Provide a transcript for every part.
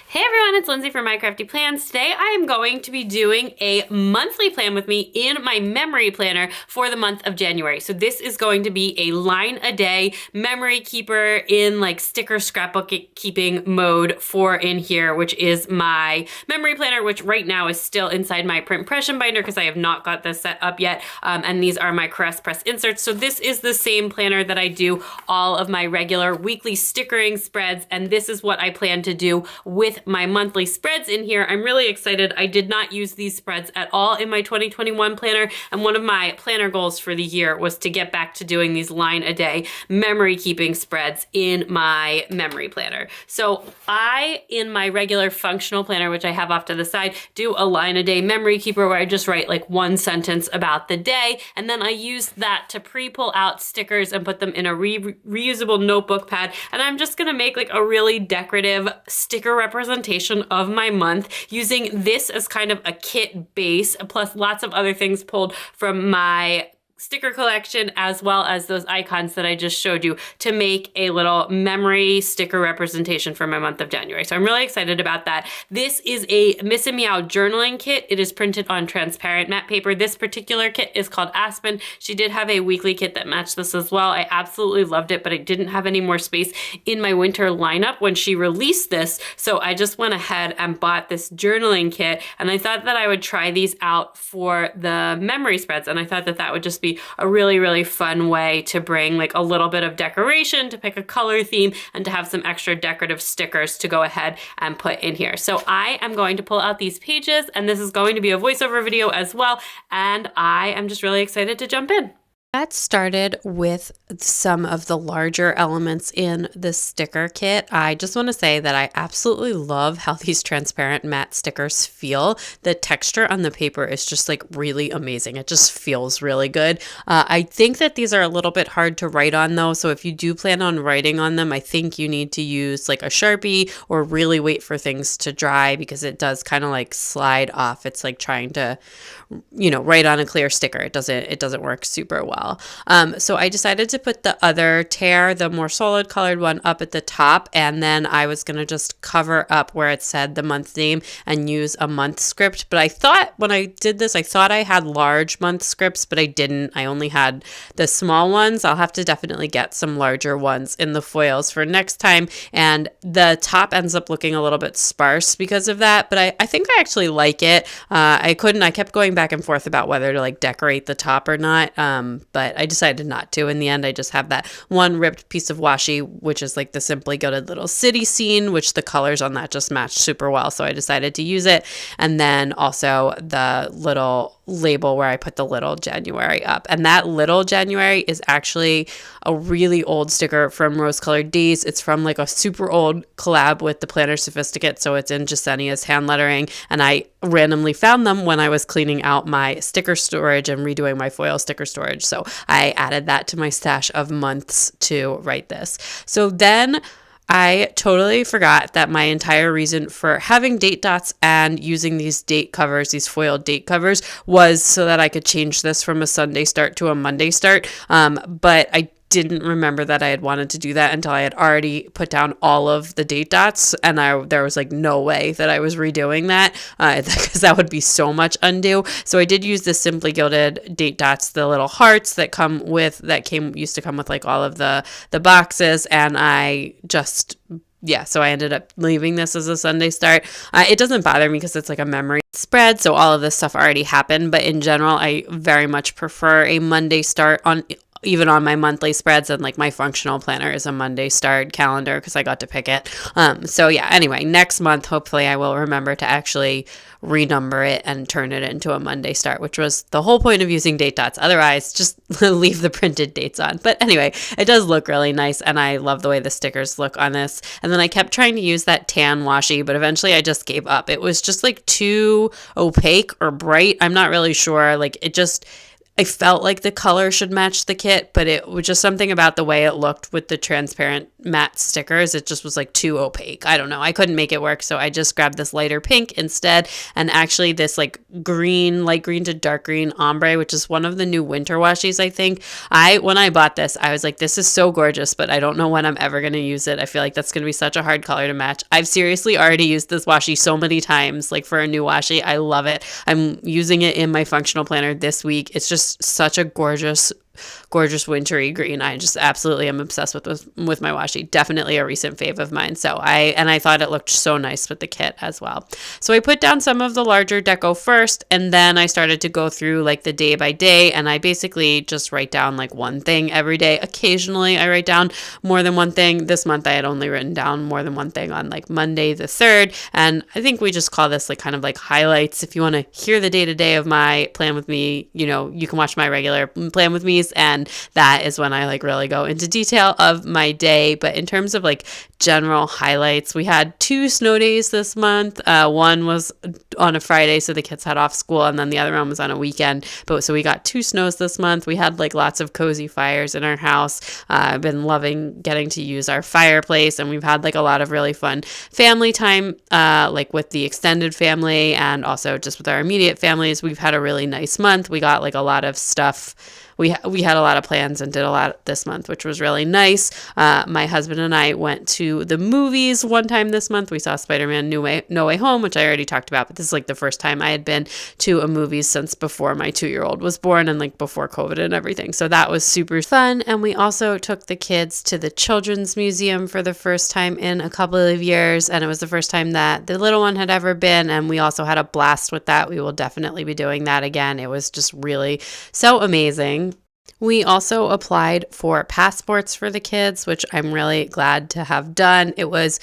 Hey everyone, it's Lindsay from My Crafty Plans. Today I am going to be doing a monthly plan with me in my memory planner for the month of January. So this is going to be a line a day memory keeper in like sticker scrapbook keeping mode for in here, which is my memory planner, which right now is still inside my print impression binder because I have not got this set up yet. And these are my Caress Press inserts. So this is the same planner that I do all of my regular weekly stickering spreads. And this is what I plan to do with my monthly spreads in here. I'm really excited. I did not use these spreads at all in my 2021 planner, and one of my planner goals for the year was to get back to doing these line a day memory keeping spreads in my memory planner. So I, in my regular functional planner, which I have off to the side, do a line a day memory keeper where I just write like one sentence about the day, and then I use that to pre-pull out stickers and put them in a reusable notebook pad, and I'm just gonna make like a really decorative sticker representation of my month using this as kind of a kit base, plus lots of other things pulled from my sticker collection, as well as those icons that I just showed you, to make a little memory sticker representation for my month of January. So I'm really excited about that. This is a Miss and Meow journaling kit. It is printed on transparent matte paper. This particular kit is called Aspen. She did have a weekly kit that matched this as well. I absolutely loved it, but I didn't have any more space in my winter lineup when she released this. So I just went ahead and bought this journaling kit, and I thought that I would try these out for the memory spreads. And I thought that that would just be a really, really fun way to bring like a little bit of decoration, to pick a color theme, and to have some extra decorative stickers to go ahead and put in here. So I am going to pull out these pages, and this is going to be a voiceover video as well, and I am just really excited to jump in. That started with some of the larger elements in the sticker kit. I just want to say that I absolutely love how these transparent matte stickers feel. The texture on the paper is just like really amazing. It just feels really good. I think that these are a little bit hard to write on though, so if you do plan on writing on them, I think you need to use like a Sharpie or really wait for things to dry, because it does kind of like slide off. It's like trying to, write on a clear sticker. It doesn't work super well. So I decided to put the other tear, the more solid colored one, up at the top, and then I was going to just cover up where it said the month name and use a month script. But I thought when I did this, I thought I had large month scripts, but I didn't. I only had the small ones. I'll have to definitely get some larger ones in the foils for next time. And the top ends up looking a little bit sparse because of that, but I think I actually like it. I kept going back and forth about whether to like decorate the top or not. But I decided not to. In the end, I just have that one ripped piece of washi, which is like the Simply Gilded little city scene, which the colors on that just matched super well. So I decided to use it. And then also the little label where I put the little January up. And that little January is actually a really old sticker from Rose Colored Days. It's from like a super old collab with the Planner Sophisticate. So it's in Jasenia's hand lettering. And I randomly found them when I was cleaning out my sticker storage and redoing my foil sticker storage. So I added that to my stash of months to write this. So then I totally forgot that my entire reason for having date dots and using these date covers, these foiled date covers, was so that I could change this from a Sunday start to a Monday start. But I didn't remember that I had wanted to do that until I had already put down all of the date dots, and there was like no way that I was redoing that, because that would be so much undo. So I did use the Simply Gilded date dots, the little hearts that used to come with like all of the boxes, and so I ended up leaving this as a Sunday start. It doesn't bother me because it's like a memory spread, so all of this stuff already happened, but in general, I very much prefer a Monday start even on my monthly spreads, and like my functional planner is a Monday start calendar because I got to pick it. Anyway, next month, hopefully I will remember to actually renumber it and turn it into a Monday start, which was the whole point of using date dots. Otherwise, just leave the printed dates on. But anyway, it does look really nice, and I love the way the stickers look on this. And then I kept trying to use that tan washi, but eventually I just gave up. It was just like too opaque or bright. I'm not really sure. Like I felt like the color should match the kit, but it was just something about the way it looked with the transparent matte stickers. It just was like too opaque. I don't know. I couldn't make it work. So I just grabbed this lighter pink instead. And actually this like green, light green to dark green ombre, which is one of the new winter washies, I think. When I bought this, I was like, this is so gorgeous, but I don't know when I'm ever going to use it. I feel like that's going to be such a hard color to match. I've seriously already used this washi so many times, like for a new washi. I love it. I'm using it in my functional planner this week. It's just such a gorgeous wintry green. I just absolutely am obsessed with my washi. Definitely a recent fave of mine. So I thought it looked so nice with the kit as well. So I put down some of the larger deco first, and then I started to go through like the day by day, and I basically just write down like one thing every day. Occasionally I write down more than one thing. This month I had only written down more than one thing on like Monday the 3rd, and I think we just call this like kind of like highlights. If you want to hear the day-to-day of my plan with me, you can watch my regular plan with me's, and that is when I like really go into detail of my day. But in terms of like general highlights, we had 2 snow days this month. One was on a Friday, so the kids had off school, and then the other one was on a weekend. But so we got 2 snows this month. We had like lots of cozy fires in our house. I've been loving getting to use our fireplace, and we've had like a lot of really fun family time, like with the extended family and also just with our immediate families. We've had a really nice month. We got like a lot of stuff. We had a lot of plans and did a lot this month, which was really nice. My husband and I went to the movies one time this month. We saw Spider-Man No Way Home, which I already talked about, but this is like the first time I had been to a movie since before my 2-year-old was born and like before COVID and everything. So that was super fun. And we also took the kids to the Children's Museum for the first time in a couple of years. And it was the first time that the little one had ever been. And we also had a blast with that. We will definitely be doing that again. It was just really so amazing. We also applied for passports for the kids, which I'm really glad to have done. It was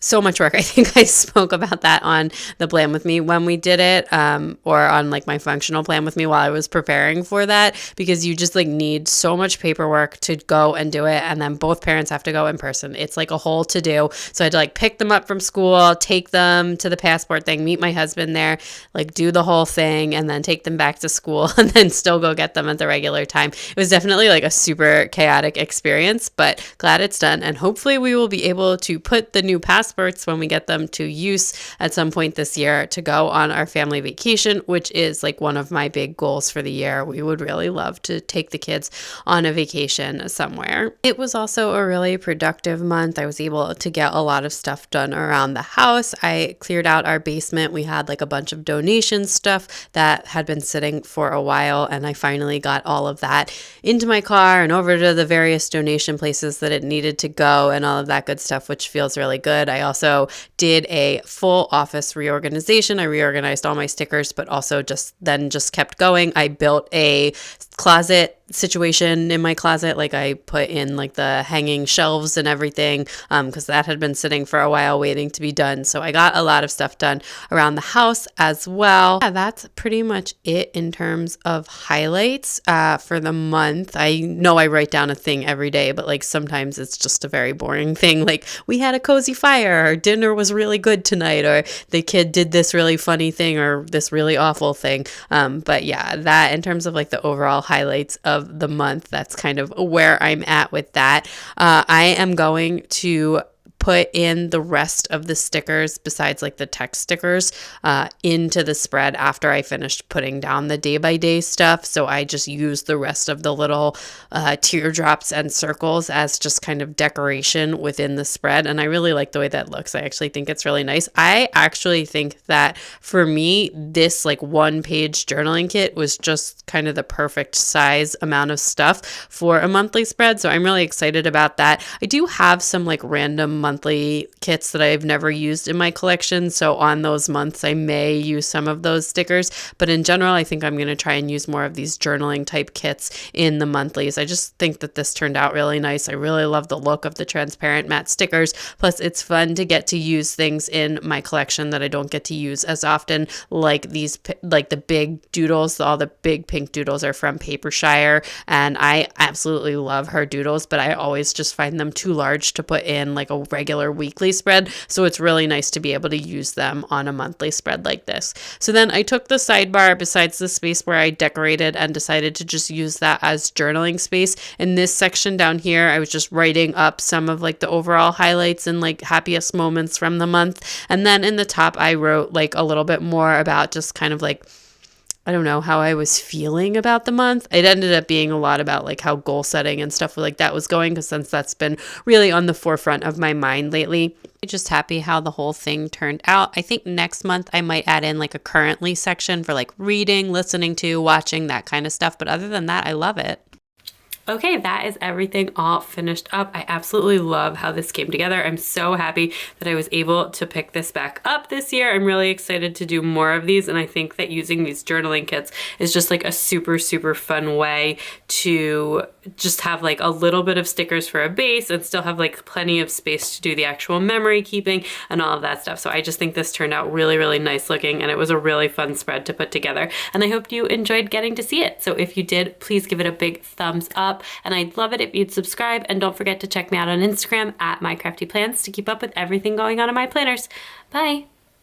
so much work. I think I spoke about that on the plan with me when we did it, or on like my functional plan with me while I was preparing for that, because you just like need so much paperwork to go and do it. And then both parents have to go in person. It's like a whole to do. So I had to like pick them up from school, take them to the passport thing, meet my husband there, like do the whole thing, and then take them back to school and then still go get them at the regular time. It was definitely like a super chaotic experience, but glad it's done. And hopefully we will be able to put the new passports when we get them to use at some point this year to go on our family vacation, which is like one of my big goals for the year. We would really love to take the kids on a vacation somewhere. It was also a really productive month. I was able to get a lot of stuff done around the house. I cleared out our basement. We had like a bunch of donation stuff that had been sitting for a while, and I finally got all of that into my car and over to the various donation places that it needed to go and all of that good stuff, which feels really good. I also did a full office reorganization. I reorganized all my stickers, but also just kept going. I built a closet situation in my closet. Like I put in like the hanging shelves and everything, because that had been sitting for a while waiting to be done. So I got a lot of stuff done around the house as well. Yeah, that's pretty much it in terms of highlights for the month. I know I write down a thing every day, but like sometimes it's just a very boring thing. Like we had a cozy fire, or dinner was really good tonight, or the kid did this really funny thing or this really awful thing. But yeah, that in terms of like the overall highlights of the month, that's kind of where I'm at with that. I am going to put in the rest of the stickers besides like the text stickers into the spread after I finished putting down the day-by-day stuff. So I just use the rest of the little teardrops and circles as just kind of decoration within the spread. And I really like the way that looks. I actually think it's really nice. I actually think that for me, this like 1-page journaling kit was just kind of the perfect size amount of stuff for a monthly spread. So I'm really excited about that. I do have some like random monthly kits that I've never used in my collection. So on those months, I may use some of those stickers. But in general, I think I'm going to try and use more of these journaling type kits in the monthlies. I just think that this turned out really nice. I really love the look of the transparent matte stickers. Plus, it's fun to get to use things in my collection that I don't get to use as often, like these, like the big doodles. All the big pink doodles are from Papershire, and I absolutely love her doodles, but I always just find them too large to put in like a regular weekly spread. So it's really nice to be able to use them on a monthly spread like this. So then I took the sidebar besides the space where I decorated and decided to just use that as journaling space. In this section down here, I was just writing up some of like the overall highlights and like happiest moments from the month. And then in the top, I wrote like a little bit more about just kind of like, I don't know, how I was feeling about the month. It ended up being a lot about like how goal setting and stuff like that was going, because since that's been really on the forefront of my mind lately. I'm just happy how the whole thing turned out. I think next month I might add in like a currently section for like reading, listening to, watching, that kind of stuff. But other than that, I love it. Okay, that is everything all finished up. I absolutely love how this came together. I'm so happy that I was able to pick this back up this year. I'm really excited to do more of these, and I think that using these journaling kits is just like a super, super fun way to just have like a little bit of stickers for a base and still have like plenty of space to do the actual memory keeping and all of that stuff. So I just think this turned out really, really nice looking, and it was a really fun spread to put together. And I hope you enjoyed getting to see it. So if you did, please give it a big thumbs up. And I'd love it if you'd subscribe, and don't forget to check me out on Instagram at MyCraftyPlans to keep up with everything going on in my planners. Bye!